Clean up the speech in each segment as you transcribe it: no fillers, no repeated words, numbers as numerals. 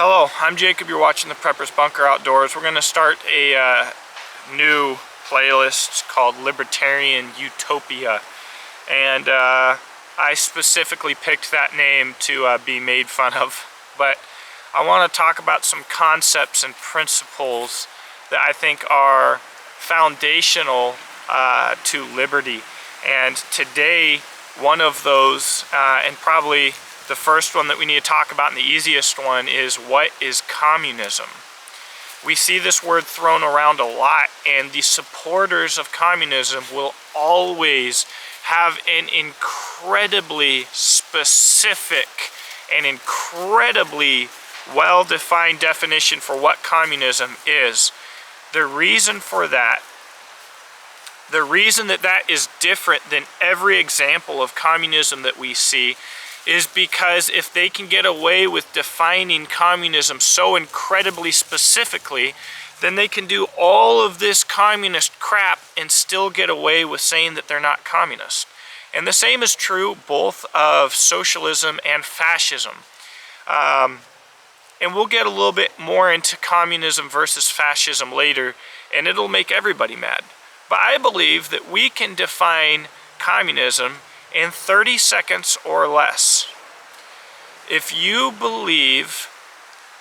Hello, I'm Jacob. You're watching the Prepper's Bunker Outdoors. We're going to start a new playlist called Libertarian Utopia. And I specifically picked that name to be made fun of. But I want to talk about some concepts and principles that I think are foundational to liberty. And today, one of those, and probably the first one that we need to talk about and the easiest one, is what is communism? We see this word thrown around a lot, and the supporters of communism will always have an incredibly specific and incredibly well-defined definition for what communism is. The reason for that, the reason that that is different than every example of communism that we see, is because if they can get away with defining communism so incredibly specifically, then they can do all of this communist crap and still get away with saying that they're not communist. And the same is true both of socialism and fascism. And we'll get a little bit more into communism versus fascism later, and it'll make everybody mad. But I believe that we can define communism in 30 seconds or less. If you believe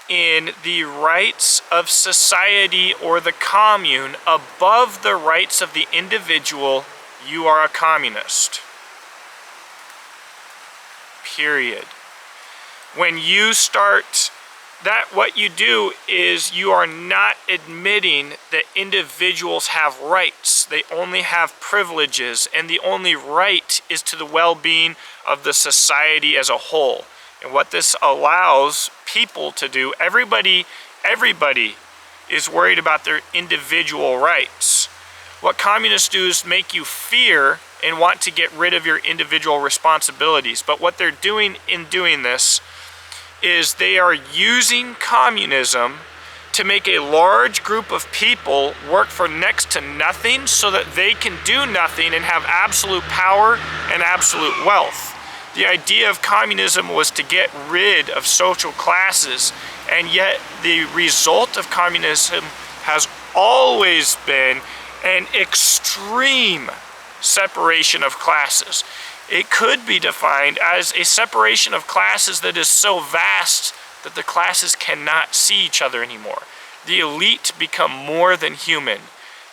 in the rights of society or the commune above the rights of the individual, you are a communist. Period. When you start that, what you do is you are not admitting that individuals have rights. They only have privileges, and the only right is to the well-being of the society as a whole. And what this allows people to do, everybody is worried about their individual rights. What communists do is make you fear and want to get rid of your individual responsibilities. But what they're doing in doing this is they are using communism to make a large group of people work for next to nothing so that they can do nothing and have absolute power and absolute wealth. The idea of communism was to get rid of social classes, and yet the result of communism has always been an extreme separation of classes. It could be defined as a separation of classes that is so vast that the classes cannot see each other anymore. The elite become more than human,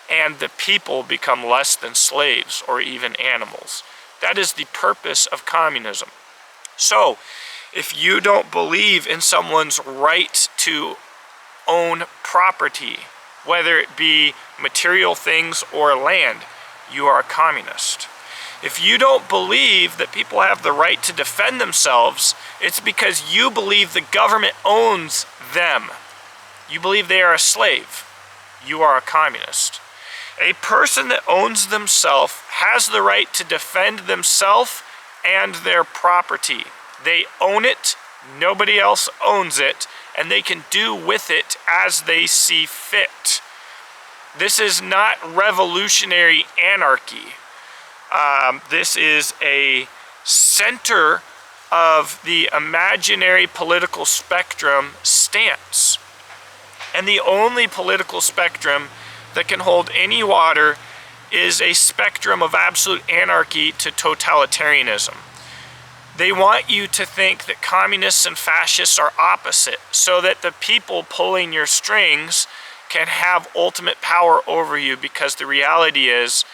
and the people become less than slaves or even animals. That is the purpose of communism. So, if you don't believe in someone's right to own property, whether it be material things or land, you are a communist. If you don't believe that people have the right to defend themselves, it's because you believe the government owns them. You believe they are a slave. You are a communist. A person that owns themselves has the right to defend themselves and their property. They own it, nobody else owns it, and they can do with it as they see fit. This is not revolutionary anarchy. This is a center of the imaginary political spectrum stance. And the only political spectrum that can hold any water is a spectrum of absolute anarchy to totalitarianism. They want you to think that communists and fascists are opposite, so that the people pulling your strings can have ultimate power over you, because the reality is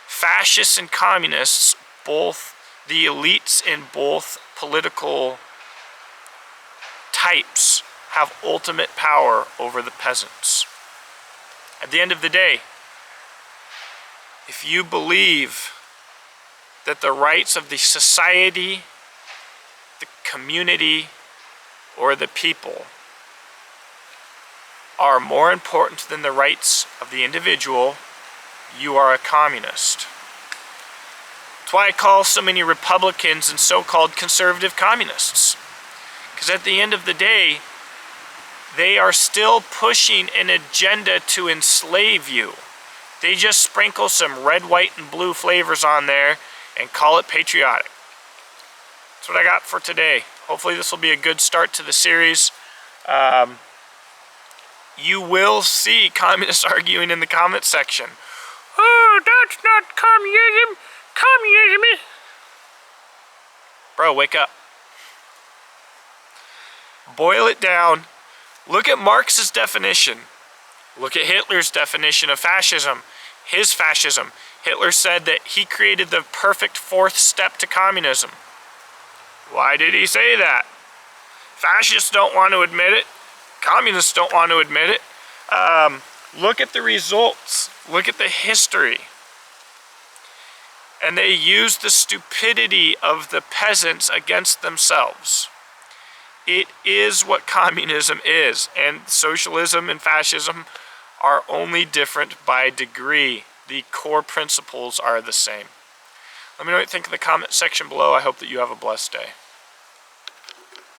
fascists and communists, both the elites in both political types, have ultimate power over the peasants. At the end of the day, if you believe that the rights of the society, the community, or the people are more important than the rights of the individual, you are a communist. That's why I call so many Republicans and so-called conservative communists. Because at the end of the day, they are still pushing an agenda to enslave you. They just sprinkle some red, white, and blue flavors on there and call it patriotic. That's what I got for today. Hopefully this will be a good start to the series. You will see communists arguing in the comment section. Oh, that's not communism. Communism is... Bro, wake up. Boil it down. Look at Marx's definition. Look at Hitler's definition of fascism. His fascism. Hitler said that he created the perfect fourth step to communism. Why did he say that? Fascists don't want to admit it. Communists don't want to admit it. Look at the results. Look at the history. And they use the stupidity of the peasants against themselves. It is what communism is, and socialism and fascism are only different by degree. The core principles are the same. Let me know what you think in the comment section below. I hope that you have a blessed day.